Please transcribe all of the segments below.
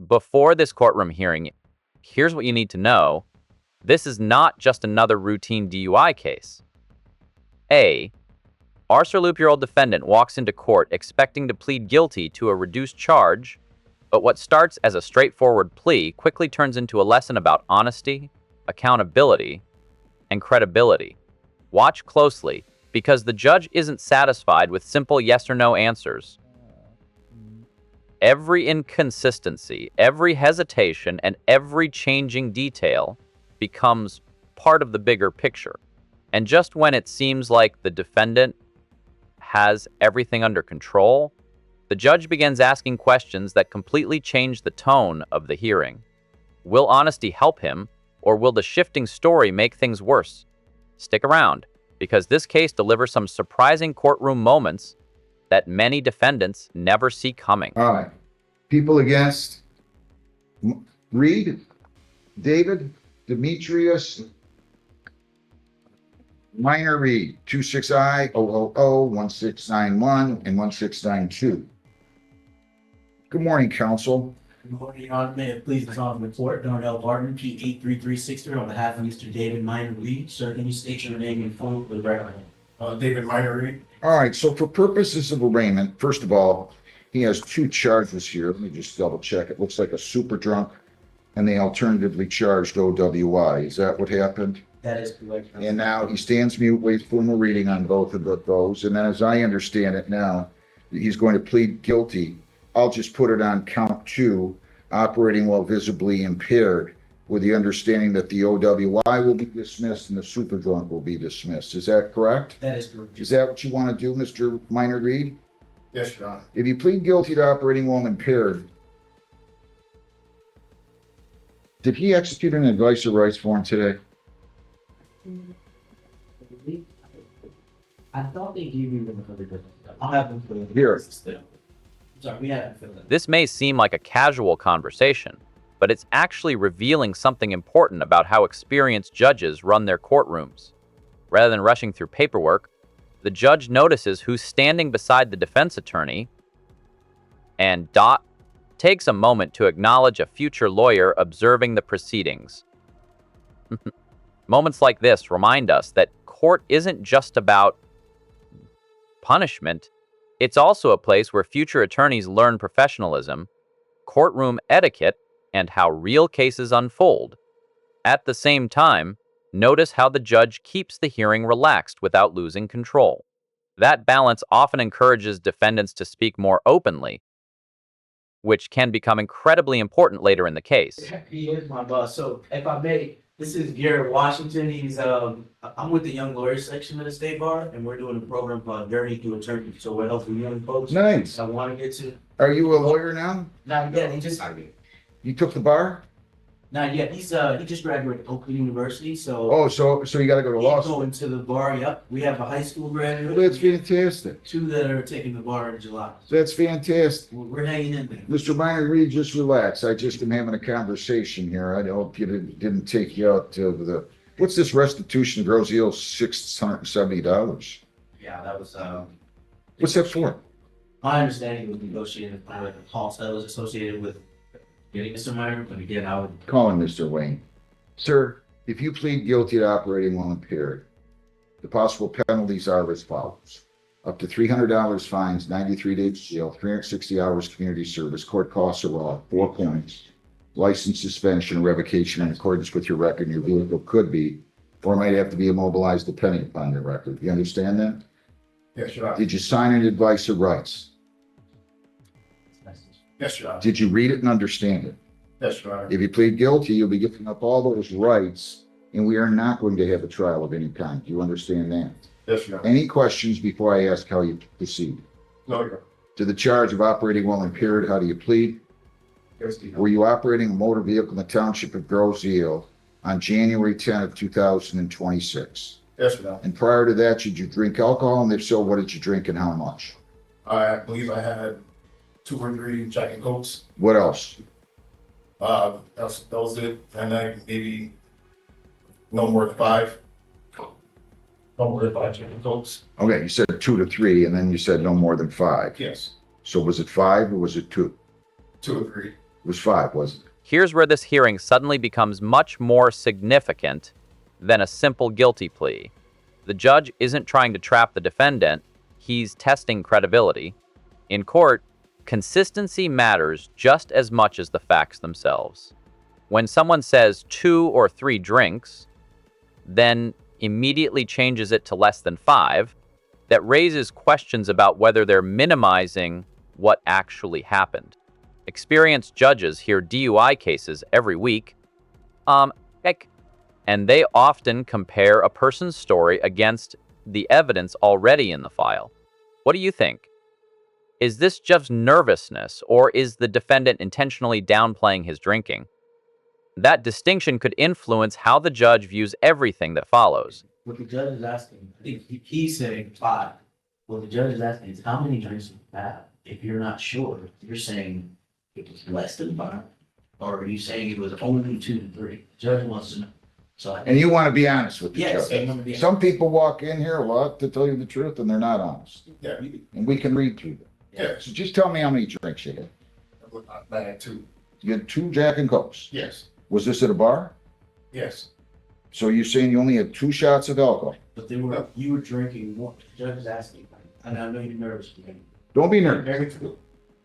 Before this courtroom hearing, here's what you need to know. This is not just another routine DUI case. A. Our Sir-Loop-year-old defendant walks into court expecting to plead guilty to a reduced charge, but what starts as a straightforward plea quickly turns into a lesson about honesty, accountability, and credibility. Watch closely, because the judge isn't satisfied with simple yes or no answers. Every inconsistency, every hesitation, and every changing detail becomes part of the bigger picture. And just when it seems like the defendant has everything under control, the judge begins asking questions that completely change the tone of the hearing. Will honesty help him, or will the shifting story make things worse? Stick around, because this case delivers some surprising courtroom moments that many defendants never see coming. All right. People against Reed, David, Demetrius, Minor Reed, 26I-000-1691 and 1692. Good morning, counsel. Good morning, Your Honor. May it please the Honorable Court, Darnell Barton, P83363, on behalf of Mr. David Minor Reed. Sir, can you state your name and full for the record? David Minor Reed. All right, so for purposes of arraignment, first of all, he has two charges here. Let me just double check. It looks like a super drunk and they alternatively charged OWI. Is that what happened? That is correct. And now he stands mute, waits for a reading on both of those. And then as I understand it now, he's going to plead guilty. I'll just put it on count 2, operating while visibly impaired, with the understanding that the OWI will be dismissed and the super drunk will be dismissed. Is that correct? That is correct. Is that what you want to do, Mr. Minor Reed? Yes, Your Honor. If you plead guilty to operating while impaired, did he execute an advice of rights form today? I thought they gave you them for the difference. I'll have them for the Here. Sorry, we haven't filled it. This may seem like a casual conversation, but it's actually revealing something important about how experienced judges run their courtrooms. Rather than rushing through paperwork, the judge notices who's standing beside the defense attorney and takes a moment to acknowledge a future lawyer observing the proceedings. Moments like this remind us that court isn't just about punishment. It's also a place where future attorneys learn professionalism, courtroom etiquette, and how real cases unfold. At the same time, notice how the judge keeps the hearing relaxed without losing control. That balance often encourages defendants to speak more openly, which can become incredibly important later in the case. He is my boss. So if I may, this is Garrett Washington. He's I'm with the Young Lawyers section of the State Bar, and we're doing a program called Journey to Attorney. So we're helping young folks. Nice. I want to get to. Are you a lawyer now? Not yet. He just. You took the bar? Not yet. He just graduated Oakland University. So. Oh, so you got to go to law He's school. going to the bar. Yep. We have a high school graduate. That's fantastic. 2 that are taking the bar in July. That's fantastic. We're hanging in there. Mr. Minor Reed, just relax. I just am having a conversation here. I hope you didn't take you out to the, what's this restitution, Grosio, $670? Yeah, that was. What's that for? My understanding was negotiated by the cost that was associated with getting Mr. Minor, but again, I would. Call him Mr. Wayne. Sir, if you plead guilty to operating while impaired, the possible penalties are as follows. Up to $300 fines, 93 days jail, 360 hours community service, court costs are all 4 points, license suspension, revocation in accordance with your record, your vehicle could be, or might have to be immobilized depending upon your record. You understand that? Yes, Your Honor. Did you sign an advice of rights? Yes, Your Honor. Did you read it and understand it? Yes, Your Honor. If you plead guilty, you'll be giving up all those rights, and we are not going to have a trial of any kind. Do you understand that? Yes, Your Honor. Any questions before I ask how you proceed? No, Your Honor. To the charge of operating while impaired, how do you plead? Yes, Your Honor. Were you operating a motor vehicle in the township of Grosse Ile on January 10th of 2026? Yes, Your Honor. And prior to that, did you drink alcohol? And if so, what did you drink and how much? I believe I had 2 or 3 Jack and Cokes. What else? That was it. And then maybe no more than 5. No more than 5 Jack and Cokes. Okay, you said 2 to 3, and then you said no more than 5. Yes. So was it 5 or was it 2? 2 or 3. was 5, wasn't it? Here's where this hearing suddenly becomes much more significant than a simple guilty plea. The judge isn't trying to trap the defendant, he's testing credibility. In court, consistency matters just as much as the facts themselves. When someone says 2 or 3 drinks, then immediately changes it to less than 5, that raises questions about whether they're minimizing what actually happened. Experienced judges hear DUI cases every week, and they often compare a person's story against the evidence already in the file. What do you think? Is this just nervousness, or is the defendant intentionally downplaying his drinking? That distinction could influence how the judge views everything that follows. What the judge is asking, I think he's saying 5. What the judge is asking is how many drinks you have. If you're not sure, you're saying it was less than 5, or are you saying it was only 2 to 3? The judge wants to know. So I And think, you want to be honest with the yes, I judge. want to be. Some people walk in here a lot to tell you the truth and they're not honest. Yeah, And we can read through them. yeah. So just tell me how many drinks you had. I had 2. You had 2 Jack and Cokes. Yes, Was this at a bar? yes. So you're saying you only had 2 shots of alcohol? But you were drinking more. The judge is asking, and I know you're nervous. Don't be nervous. Very true.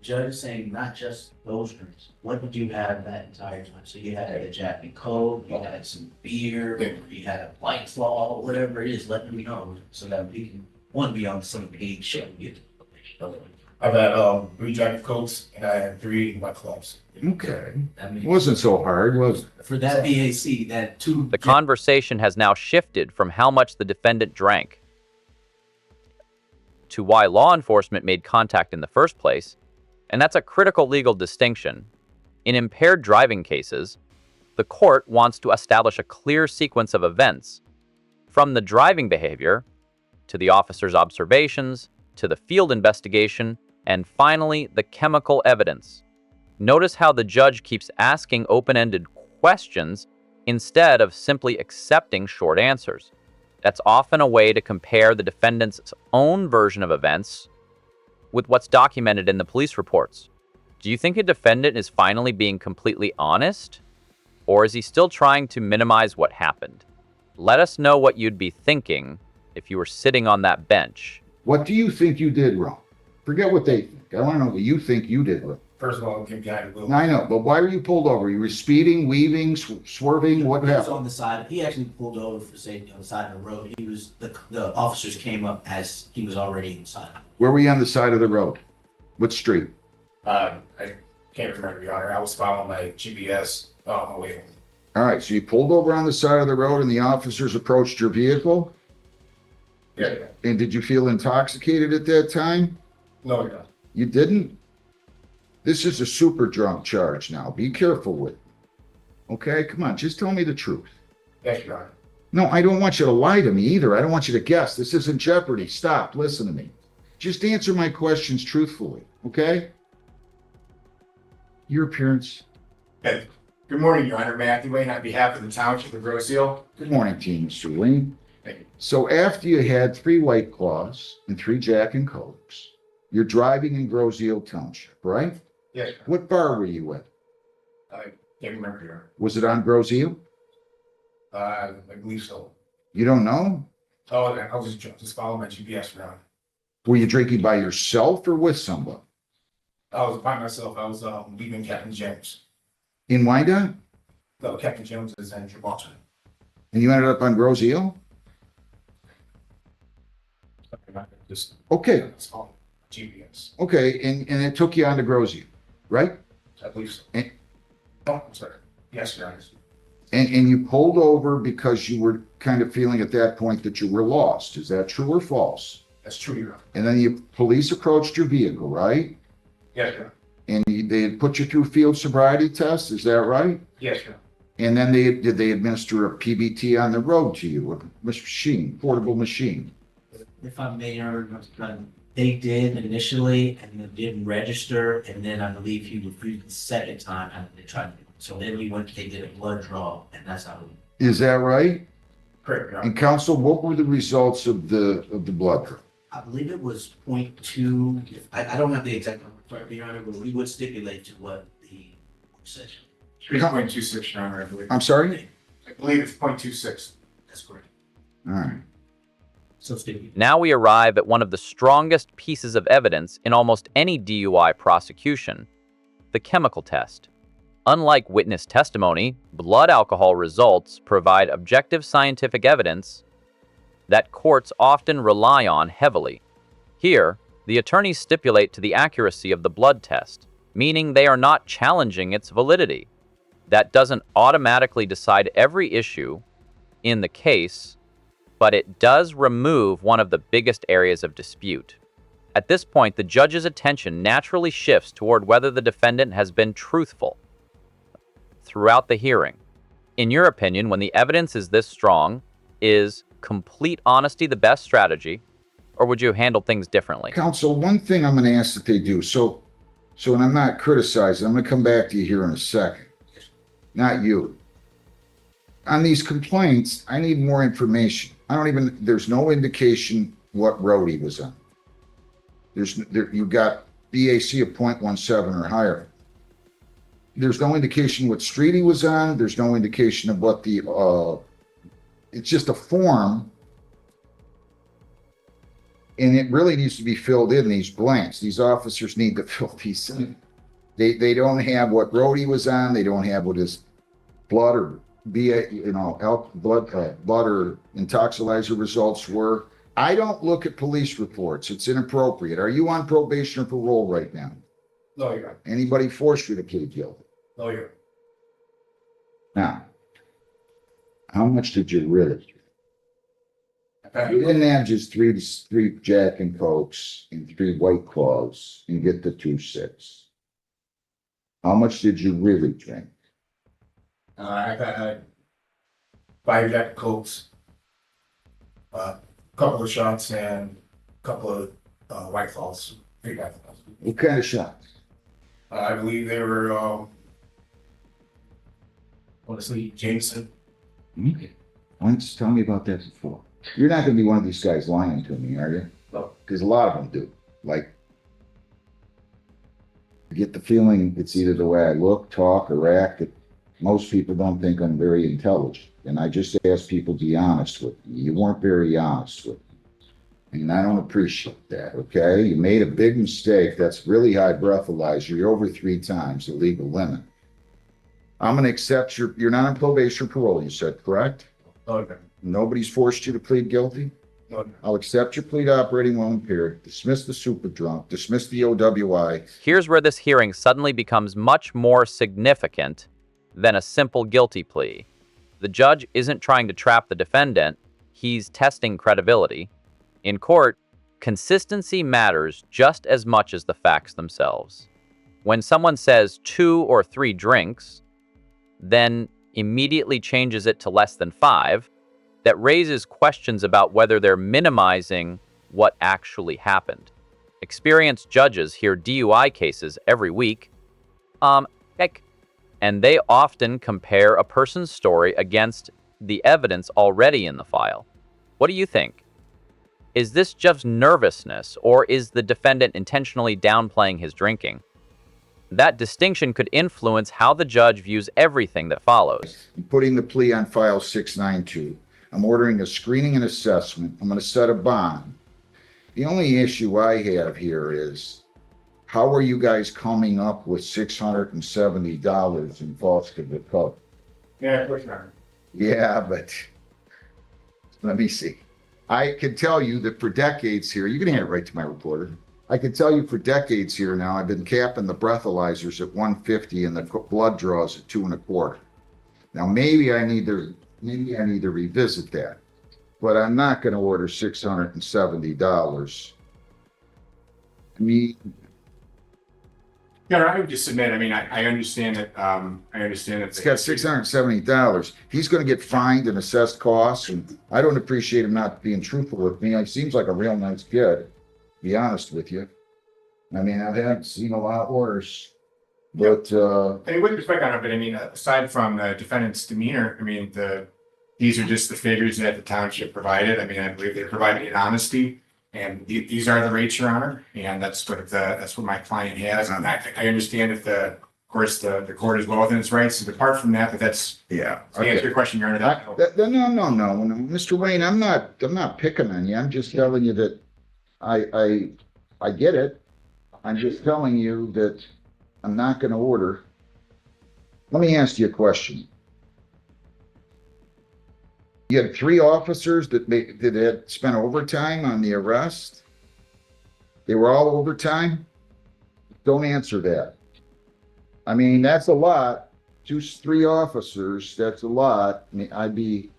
Judge is saying not just those drinks. What did you have that entire time? So you had a Jack and Coke, you had some beer, or you had a White Claw, whatever it is, let me know so that we can, one, be on the same page, share and get the I've had 3 Jack and Cokes and I had 3 White Claws. Okay. That It makes, wasn't so hard, was it? for that BAC, that 2. The conversation has now shifted from how much the defendant drank to why law enforcement made contact in the first place, and that's a critical legal distinction. In impaired driving cases, the court wants to establish a clear sequence of events, from the driving behavior, to the officer's observations, to the field investigation, and finally, the chemical evidence. Notice how the judge keeps asking open-ended questions instead of simply accepting short answers. That's often a way to compare the defendant's own version of events with what's documented in the police reports. Do you think a defendant is finally being completely honest? Or is he still trying to minimize what happened? Let us know what you'd be thinking if you were sitting on that bench. What do you think you did wrong? Forget what they think. I want to know what you think you did wrong. First of all, I'm getting behind the wheel. I know, but why were you pulled over? You were speeding, weaving, swerving? What He was happened? on the side. He actually pulled over for safety on the side of the road. He was the officers came up as he was already inside. Where were you on the side of the road? What street? I can't remember, Your Honor. I was following my GPS on my way home. All right, so you pulled over on the side of the road and the officers approached your vehicle? Yeah. And did you feel intoxicated at that time? No, Your Honor. You didn't? This is a super drunk charge now. Be careful with it. Okay, come on, just tell me the truth. Yes, Your Honor. No, I don't want you to lie to me either. I don't want you to guess. This isn't Jeopardy. Stop, listen to me. Just answer my questions truthfully, okay? Your appearance. Good morning, Your Honor. Matthew Wayne on behalf of the Township of Rosehill. Good morning to you, Mr. Lean. Thank you. So after you had 3 White Claws and 3 Jack and Cokes, you're driving in Groseal Township, right? Yes, Your What bar were you at? Honor. I can't remember, Your Was it on Groseal? Honor. I believe so. You don't know? Oh, I was just following my GPS, Your Honor. Were you drinking by yourself or with someone? I was by myself. I was leaving Captain James. In Wyandotte? No, Captain James is in Gibraltar. And you ended up on Groseal? Just Okay, it's on GPS. okay, and it took you on to Groseal, right? I believe so. And- Oh, I'm sorry. Yes, Your Honor. And you pulled over because you were kind of feeling at that point that you were lost. Is that true or false? That's true, Your Honor. And then police approached your vehicle, right? Yes, Your Honor. And they had put you through field sobriety tests, is that right? Yes, Your Honor. And then did they administer a PBT on the road to you, a machine, portable machine? If I may, Your Honor, they did initially and then didn't register, and then I believe he refused the second time after they tried to. So then they did a blood draw, and that's how. Is that right? Correct, Your Honor. And counsel, what were the results of the blood draw? I believe it was 0.2. I don't have the exact number, Your Honor, but we would stipulate to what the Section. 3.26, Your Honor, I believe. I'm sorry? I believe it's 0.26. That's correct. All right. So Steve. Now we arrive at one of the strongest pieces of evidence in almost any DUI prosecution, the chemical test. Unlike witness testimony, blood alcohol results provide objective scientific evidence that courts often rely on heavily. Here, the attorneys stipulate to the accuracy of the blood test, meaning they are not challenging its validity. That doesn't automatically decide every issue in the case, but it does remove one of the biggest areas of dispute. At this point, the judge's attention naturally shifts toward whether the defendant has been truthful throughout the hearing. In your opinion, when the evidence is this strong, is complete honesty the best strategy, or would you handle things differently? Counsel, one thing I'm going to ask that they do. So and I'm not criticizing, I'm going to come back to you here in a second. Not you. On these complaints, I need more information. There's no indication what road he was on. You've got BAC of 0.17 or higher. There's no indication what street he was on. There's no indication of what it's just a form. And it really needs to be filled in, these blanks. These officers need to fill these in. They don't have what road he was on. They don't have what his blood or blood or intoxilizer results were. I don't look at police reports. It's inappropriate. Are you on probation or parole right now? No, Your Honor. Anybody forced you to plead guilty? No, Your Honor. Now, how much did you really? Okay. You didn't have just three Jack and Cokes and 3 White Claws and get the 2.6. How much did you really drink? I've had 5 Jack Cokes, a couple of shots, and a couple of White Claws. 3 White Claws. What kind of shots? I believe they were, honestly, Jameson. Okay. Why don't you tell me about that before? You're not going to be one of these guys lying to me, are you? No. Because a lot of them do. Like, I get the feeling it's either the way I look, talk, or act that most people don't think I'm very intelligent. And I just ask people to be honest with me. You weren't very honest with me. And I don't appreciate that, okay? You made a big mistake. That's really high breathalyzer. You're over 3 times the legal limit. I'm going to accept you're not on probation or parole, you said, correct? Okay. Nobody's forced you to plead guilty? No, I'll accept your plea to operating while impaired, dismiss the super drunk, dismiss the OWI. Here's where this hearing suddenly becomes much more significant than a simple guilty plea. The judge isn't trying to trap the defendant, he's testing credibility. In court, consistency matters just as much as the facts themselves. When someone says 2 or 3 drinks, then immediately changes it to less than 5, that raises questions about whether they're minimizing what actually happened. Experienced judges hear DUI cases every week, and they often compare a person's story against the evidence already in the file. What do you think? Is this just nervousness, or is the defendant intentionally downplaying his drinking? That distinction could influence how the judge views everything that follows. I'm putting the plea on file 692. I'm ordering a screening and assessment. I'm going to set a bond. The only issue I have here is, how are you guys coming up with $670 in false code? Yeah, of course not. Yeah, but let me see. I can tell you that for decades here, you can hand it right to my reporter. I can tell you for decades here now, I've been capping the breathalyzers at 150 and the blood draws at 2.25. Now, maybe I need to revisit that, but I'm not going to order $670. I mean, Yeah, I would just submit, I understand that, it's got $670. He's going to get fined and assessed costs, and I don't appreciate him not being truthful with me. He seems like a real nice kid, to be honest with you. I mean, I've seen a lot worse, but with respect on it, but aside from the defendant's demeanor, these are just the figures that the township provided. I believe they provided in honesty, and these are the rates, Your Honor, and that's what my client has. And I understand if the course, the court is well within its rights to depart from that, but that's, Yeah. to answer your question, Your Honor, No, Mr. Wayne, I'm not picking on you. I'm just telling you that I get it. I'm just telling you that I'm not gonna order. Let me ask you a question. You had 3 officers that had spent overtime on the arrest? They were all overtime? Don't answer that. I mean, that's a lot. 3 officers, that's a lot. I mean,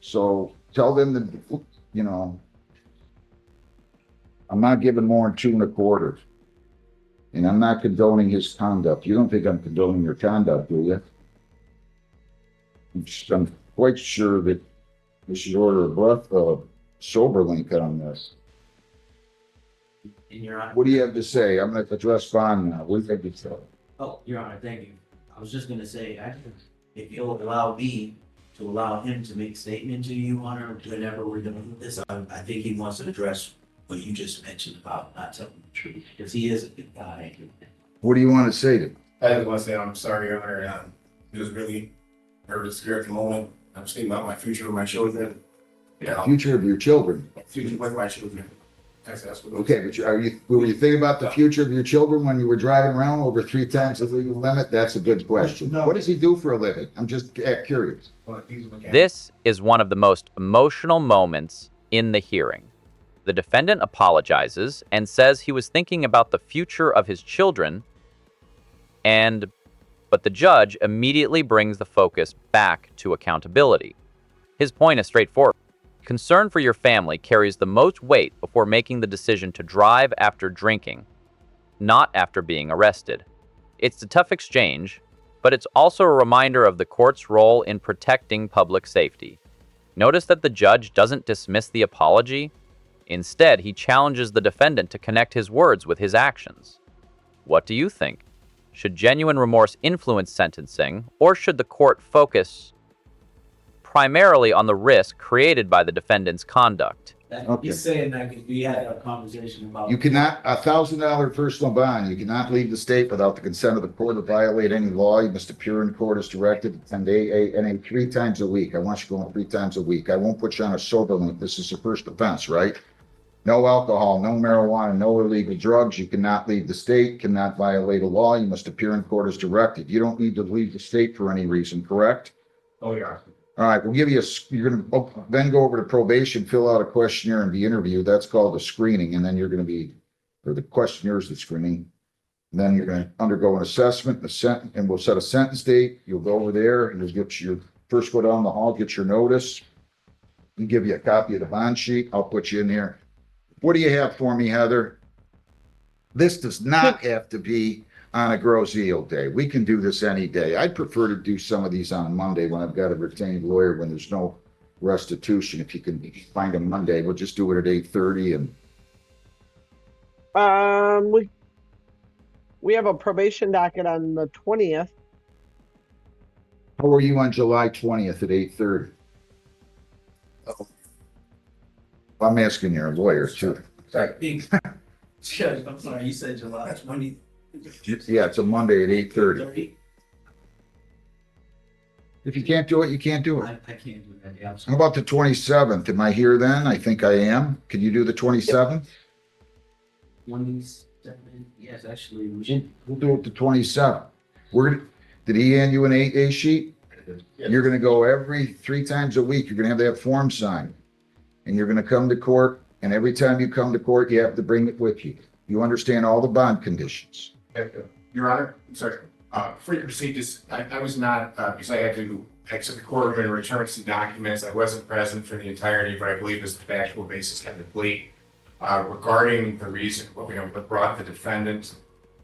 so tell them that, you know, I'm not giving more than 2 1/4. And I'm not condoning his conduct. You don't think I'm condoning your conduct, do you? I'm quite sure that we should order a sober link on this. In Your Honor. What do you have to say? I'm gonna address bond now. What do you have to say? Oh, Your Honor, thank you. I was just gonna say, if you'll allow me to allow him to make a statement to you, Your Honor, whenever we're done with this, I think he wants to address what you just mentioned about not telling the truth, because he is a good guy. What do you want to say to him? I just want to say I'm sorry, Your Honor. It was really nervous here at the moment. I'm just thinking about my future with my children. Yeah, Future of your children. future with my children. That's what. Okay, but were you thinking about the future of your children when you were driving around over 3 times the legal limit? That's a good question. No. What does he do for a living? I'm just curious. This is one of the most emotional moments in the hearing. The defendant apologizes and says he was thinking about the future of his children, but the judge immediately brings the focus back to accountability. His point is straightforward. Concern for your family carries the most weight before making the decision to drive after drinking, not after being arrested. It's a tough exchange, but it's also a reminder of the court's role in protecting public safety. Notice that the judge doesn't dismiss the apology. Instead, he challenges the defendant to connect his words with his actions. What do you think? Should genuine remorse influence sentencing, or should the court focus primarily on the risk created by the defendant's conduct? Okay. He's saying that because we had a conversation about. You cannot, $1,000 personal bond, you cannot leave the state without the consent of the court to violate any law. You must appear in court as directed, attend AA 3 times a week. I want you going 3 times a week. I won't put you on a sober link. This is the first offense, right? No alcohol, no marijuana, no illegal drugs. You cannot leave the state, cannot violate a law. You must appear in court as directed. You don't need to leave the state for any reason, correct? Oh, yeah. All right, we'll give you you're gonna then go over to probation, fill out a questionnaire and be interviewed. That's called a screening. And then you're gonna be, or the questionnaire is the screening. And then you're gonna undergo an assessment, and we'll set a sentence date. You'll go over there and you'll get first go down the hall, get your notice. And give you a copy of the bond sheet. I'll put you in here. What do you have for me, Heather? This does not have to be on a gross yield day. We can do this any day. I'd prefer to do some of these on Monday when I've got a retained lawyer, when there's no restitution. If you can find a Monday, we'll just do it at 8:30 and we have a probation docket on the 20th. how are you on July 20th at 8:30? I'm asking your lawyer too. Judge, I'm sorry, you said July 20. Yeah, it's a Monday at 8:30. 30? If you can't do it, you can't do it. I can't do that, yeah, I'm How sorry. about the 27th? Am I here then? I think I am. Can you do the 27th? 27, yes, actually, we should. We'll do it the 27th. Did he hand you an 8A sheet? You're gonna go every 3 times a week. You're gonna have that form signed. And you're gonna come to court, and every time you come to court, you have to bring it with you. You understand all the bond conditions. Your Honor, I'm sorry. For your procedures, I was not, because I had to exit the courtroom and return some documents. I wasn't present for the entirety, but I believe is the factual basis of the plea. Regarding the reason what brought the defendant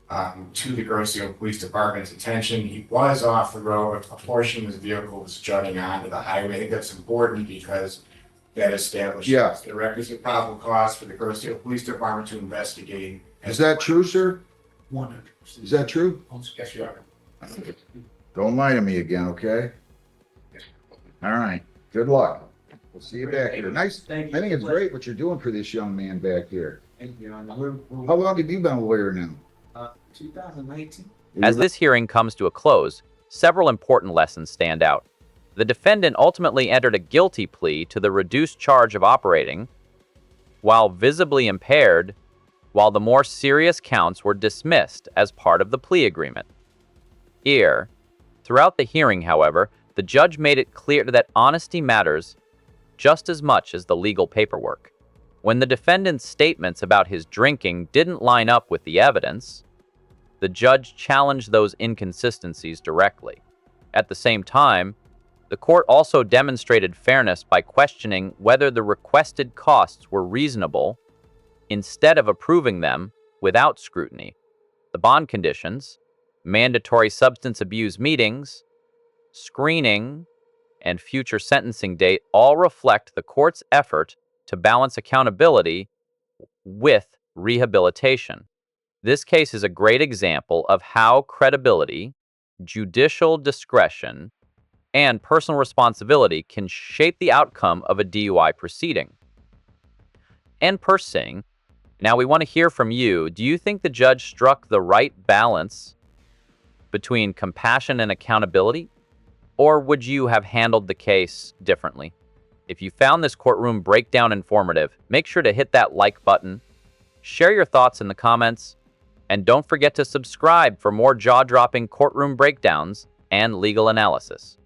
to the Grosseto Police Department's attention, he was off the road. A portion of his vehicle was jutting onto the highway. I think that's important because that establishes the requisite probable cause for the Grosseto Police Department to investigate. Is that true, sir? 100%. Is that true? Yes, Your Honor. Don't lie to me again, okay? All right. Good luck. We'll see you back here. Nice. Thank I you. think it's great what you're doing for this young man back here. Thank you, Your Honor. How long have you been a lawyer now? 2019. As this hearing comes to a close, several important lessons stand out. The defendant ultimately entered a guilty plea to the reduced charge of operating while visibly impaired, while the more serious counts were dismissed as part of the plea agreement. Here, throughout the hearing, however, the judge made it clear that honesty matters just as much as the legal paperwork. When the defendant's statements about his drinking didn't line up with the evidence, the judge challenged those inconsistencies directly. At the same time, the court also demonstrated fairness by questioning whether the requested costs were reasonable instead of approving them without scrutiny. The bond conditions, mandatory substance abuse meetings, screening, and future sentencing date all reflect the court's effort to balance accountability with rehabilitation. This case is a great example of how credibility, judicial discretion, and personal responsibility can shape the outcome of a DUI proceeding. And Persing, now we want to hear from you. Do you think the judge struck the right balance between compassion and accountability? Or would you have handled the case differently? If you found this courtroom breakdown informative, make sure to hit that like button, share your thoughts in the comments, and don't forget to subscribe for more jaw-dropping courtroom breakdowns and legal analysis.